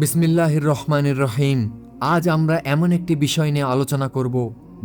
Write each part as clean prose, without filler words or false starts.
বিসমিল্লাহির রহমানির রহিম। আজ আমরা এমন একটি বিষয় নিয়ে আলোচনা করব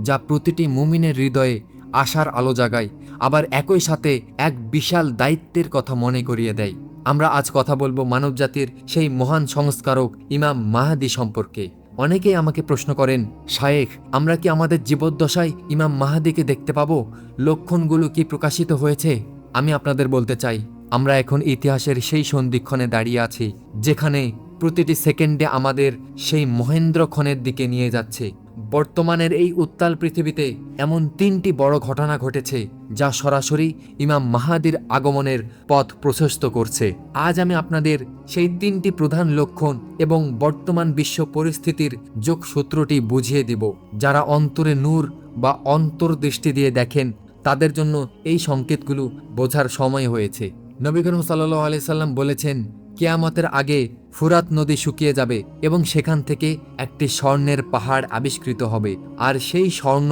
যা প্রতিটি মুমিনের হৃদয়ে আশার আলো জাগায়, আবার একই সাথে এক বিশাল দায়িত্বের কথা মনে করিয়ে দেয়। আমরা আজ কথা বলবো মানবজাতির সেই মহান সংস্কারক ইমাম মাহদী সম্পর্কে। অনেকেই আমাকে প্রশ্ন করেন, শায়েখ, আমরা কি আমাদের জীবদ্দশায় ইমাম মাহদীকে দেখতে পাবো? লক্ষণগুলো কি প্রকাশিত হয়েছে? আমি আপনাদের বলতে চাই, আমরা এখন ইতিহাসের সেই সন্ধিক্ষণে দাঁড়িয়ে আছি যেখানে প্রতিটি সেকেন্ডে আমাদের সেই মহেন্দ্রক্ষণের দিকে নিয়ে যাচ্ছে। বর্তমানের এই উত্তাল পৃথিবীতে এমন 3টি বড় ঘটনা ঘটেছে যা সরাসরি ইমাম মাহদীর আগমনের পথ প্রশস্ত করছে। আজ আমি আপনাদের সেই 3টি প্রধান লক্ষণ এবং বর্তমান বিশ্ব পরিস্থিতির যোগসূত্রটি বুঝিয়ে দিব। যারা অন্তরে নূর বা অন্তর্দৃষ্টি দিয়ে দেখেন, তাদের জন্য এই সংকেতগুলো বোঝার সময় হয়েছে। নবী করিম সাল্লাল্লাহু আলাইহি সাল্লাম বলেছেন, কিয়ামতের আগে ফুরাত নদী শুকিয়ে যাবে এবং সেখান থেকে একটি স্বর্ণের পাহাড় আবিষ্কৃত হবে, আর সেই স্বর্ণ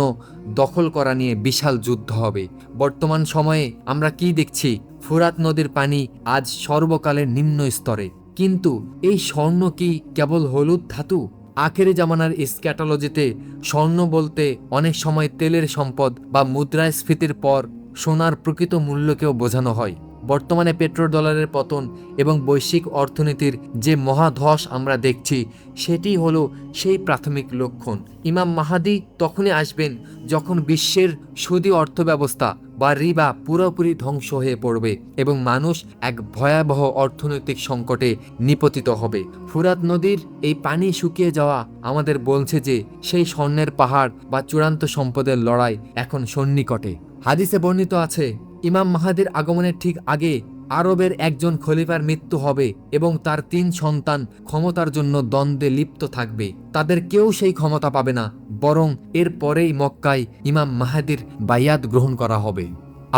দখল করা নিয়ে বিশাল যুদ্ধ হবে। বর্তমান সময়ে আমরা কি দেখছি? ফুরাত নদীর পানি আজ সর্বকালের নিম্ন স্তরে, কিন্তু এই স্বর্ণ কি কেবল হলুদ ধাতু? আখেরি জামানার স্ক্যাটোলজিতে স্বর্ণ বলতে অনেক সময় তেলের সম্পদ বা মুদ্রাস্ফীতির পর সোনার প্রকৃত মূল্যকেও বোঝানো হয়। বর্তমানে পেট্রোডলারের পতন এবং বৈশ্বিক অর্থনীতির যে মহাধস আমরা দেখছি, সেটি হলো সেই প্রাথমিক লক্ষণ। ইমাম মাহদী তখনই আসবেন যখন বিশ্বের সুদী অর্থব্যবস্থা বা রিবা পুরোপুরি ধ্বংস হয়ে পড়বে এবং মানুষ এক ভয়াবহ অর্থনৈতিক সংকটে নিপতিত হবে। ফুরাত নদীর এই পানি শুকিয়ে যাওয়া আমাদের বলছে যে সেই স্বর্ণের পাহাড় বা চূড়ান্ত সম্পদের লড়াই এখন সন্নিকটে। হাদিসে বর্ণিত আছে, ইমাম মাহদীর আগমনের ঠিক আগে আরবের একজন খলিফার মৃত্যু হবে এবং তার 3 সন্তান ক্ষমতার জন্য দ্বন্দ্বে লিপ্ত থাকবে। তাদের কেউ সেই ক্ষমতা পাবে না, বরং এর পরেই মক্কায় ইমাম মাহদীর বাইয়াত গ্রহণ করা হবে।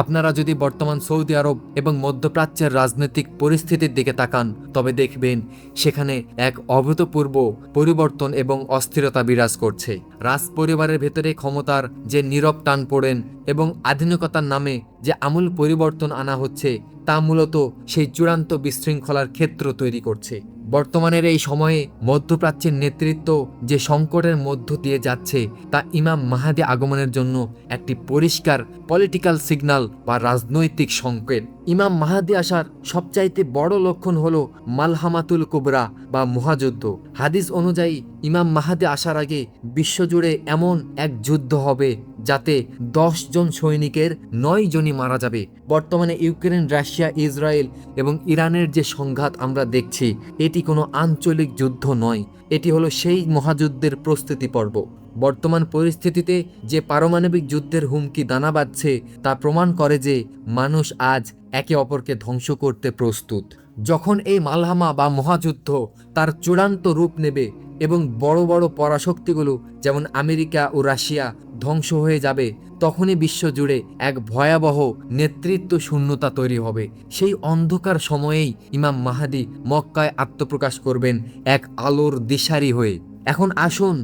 আপনারা যদি বর্তমান সৌদি আরব এবং মধ্যপ্রাচ্যের রাজনৈতিক পরিস্থিতির দিকে তাকান, তবে দেখবেন সেখানে এক অভূতপূর্ব পরিবর্তন এবং অস্থিরতা বিরাজ করছে। রাজ পরিবারের ভেতরে ক্ষমতার যে নীরব টান পড়েন এবং আধুনিকতার নামে যে আমূল পরিবর্তন আনা হচ্ছে, তা মূলত সেই চূড়ান্ত বিশৃঙ্খলার ক্ষেত্র তৈরি করছে। বর্তমানের এই সময়ে মধ্যপ্রাচ্যের নেতৃত্ব যে সংকটের মধ্য দিয়ে যাচ্ছে, তা ইমাম মাহদী আগমনের জন্য একটি পরিষ্কার পলিটিক্যাল সিগন্যাল বা রাজনৈতিক সংকেত। ইমাম মাহদী আসার সবচাইতে বড় লক্ষণ হলো মালহামাতুল কুবরা বা মহাযুদ্ধ। হাদিস অনুযায়ী ইমাম মাহদী আসার আগে বিশ্বজুড়ে এমন এক যুদ্ধ হবে যাতে 10 জন সৈনিকের 9 জনই মারা যাবে। বর্তমানে ইউক্রেন, রাশিয়া, ইসরায়েল এবং ইরানের যে সংঘাত আমরা দেখছি, এটি কোনো আঞ্চলিক যুদ্ধ নয়, এটি হলো সেই মহাযুদ্ধের প্রস্তুতি পর্ব। বর্তমান পরিস্থিতিতে যে পারমাণবিক যুদ্ধের হুমকি দানা বাঁধছে, তা প্রমাণ করে যে মানুষ আজ একে অপরকে ধ্বংস করতে প্রস্তুত। যখন এই মালহামা বা মহাযুদ্ধ তার চূড়ান্ত রূপ নেবে এবং বড় বড় পরাশক্তিগুলো যেমন আমেরিকা ও রাশিয়া ধ্বংস হয়ে যাবে, তখনই বিশ্বজুড়ে এক ভয়াবহ নেতৃত্ব শূন্যতা তৈরি হবে। সেই অন্ধকার সময়েই ইমাম মাহদী মক্কায় আত্মপ্রকাশ করবেন এক আলোর দিশারি হয়ে। এখন আসুন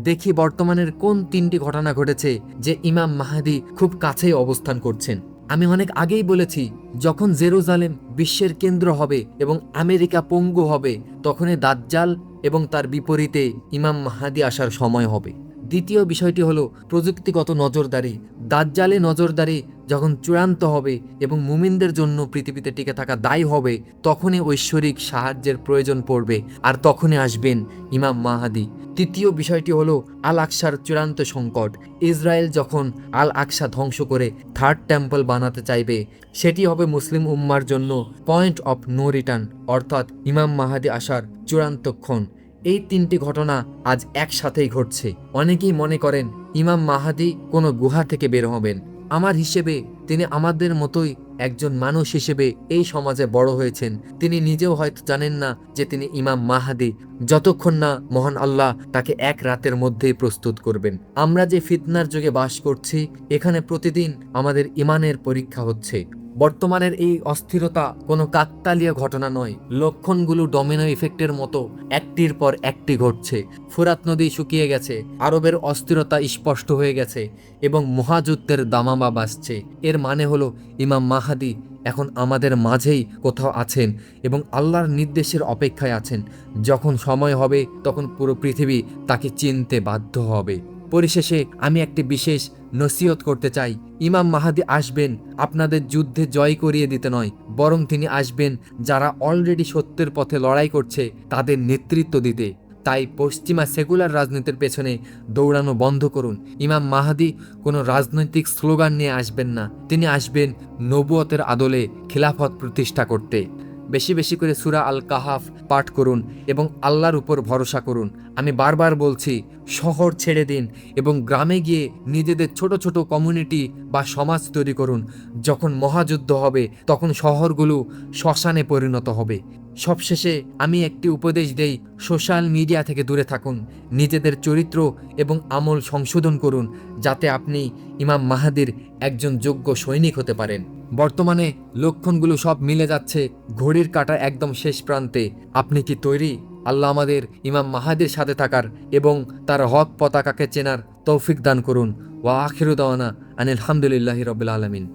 দেখি বর্তমানের কোন 3টি ঘটনা ঘটেছে যে ইমাম মাহদী খুব কাছেই অবস্থান করছেন। আমি অনেক আগেই বলেছি, যখন জেরুজালেম বিশ্বের কেন্দ্র হবে এবং আমেরিকা পঙ্গু হবে, তখনই দাজ্জাল এবং তার বিপরীতে ইমাম মাহদী আসার সময় হবে। দ্বিতীয় বিষয়টি হলো প্রযুক্তিগত নজরদারি। দাজ্জালে নজরদারি যখন চূড়ান্ত হবে এবং মুমিনদের জন্য পৃথিবীতে টিকে থাকা দায়ী হবে, তখনই ঐশ্বরিক সাহায্যের প্রয়োজন পড়বে, আর তখনই আসবেন ইমাম মাহদী। তৃতীয় বিষয়টি হলো আল আকসার চূড়ান্ত সংকট। ইসরায়েল যখন আল আকসা ধ্বংস করে 3rd টেম্পল বানাতে চাইবে, সেটি হবে মুসলিম উম্মার জন্য পয়েন্ট অফ নো রিটার্ন, অর্থাৎ ইমাম মাহদী আসার চূড়ান্ত ক্ষণ। এই 3টি ঘটনা আজ একসাথেই ঘটছে। অনেকেই মনে করেন ইমাম মাহদী কোনো গুহা থেকে বের হবেন। আমার হিসেবে তিনি আমাদের মতোই একজন মানুষ হিসেবে এই সমাজে বড় হয়েছেন। তিনি নিজেও হয়তো জানেন না যে তিনি ইমাম মাহদী, যতক্ষণ না মহান আল্লাহ তাকে এক রাতের মধ্যেই প্রস্তুত করবেন। আমরা যে ফিতনার যুগে বাস করছি, এখানে প্রতিদিন আমাদের ইমানের পরীক্ষা হচ্ছে। বর্তমানের এই অস্থিরতা কোনো কাকতালীয় ঘটনা নয়, লক্ষণগুলো ডমিনো ইফেক্টের মতো একটির পর একটি ঘটছে। ফুরাত নদী শুকিয়ে গেছে, আরবের অস্থিরতা স্পষ্ট হয়ে গেছে এবং মহাযুদ্ধের দামামা বাজছে। এর মানে হলো ইমাম মাহাদি এখন আমাদের মাঝেই কোথাও আছেন এবং আল্লাহর নির্দেশের অপেক্ষায় আছেন। যখন সময় হবে তখন পুরো পৃথিবী তাকে চিনতে বাধ্য হবে। পরিশেষে আমি একটি বিশেষ নসিহত করতে চাই, ইমাম মাহাদি আসবেন আপনাদের যুদ্ধে জয় করিয়ে দিতে নয়, বরং তিনি আসবেন যারা অলরেডি সত্যের পথে লড়াই করছে তাদের নেতৃত্ব দিতে। তাই পশ্চিমা সেকুলার রাজনীতির পেছনে দৌড়ানো বন্ধ করুন। ইমাম মাহাদি কোনো রাজনৈতিক স্লোগান নিয়ে আসবেন না, তিনি আসবেন নবুয়তের আদলে খিলাফত প্রতিষ্ঠা করতে। বেশি বেশি করে সূরা আল কাহাফ পাঠ করুন এবং আল্লাহর উপর ভরসা করুন। আমি বারবার বলছি, শহর ছেড়ে দিন এবং গ্রামে গিয়ে নিজেদের ছোট ছোট কমিউনিটি বা সমাজ তৈরি করুন। যখন মহাযুদ্ধ হবে তখন শহরগুলো শ্মশানে পরিণত হবে। সবশেষে আমি একটি উপদেশ দেই, সোশ্যাল মিডিয়া থেকে দূরে থাকুন, নিজেদের চরিত্র এবং আমল সংশোধন করুন যাতে আপনি ইমাম মাহাদির একজন যোগ্য সৈনিক হতে পারেন। বর্তমানে লক্ষণগুলো সব মিলে যাচ্ছে, ঘড়ির কাঁটা একদম শেষ প্রান্তে। আপনি কি তৈরি আল্লাহ আমাদের ইমাম মাহাদির সাথে থাকার এবং তার হক পতাকাকে চেনার তৌফিক দান করুন। ওয়া আখিরু দাওয়ানা আনিল হামদুলিল্লাহি রাব্বিল আলামিন।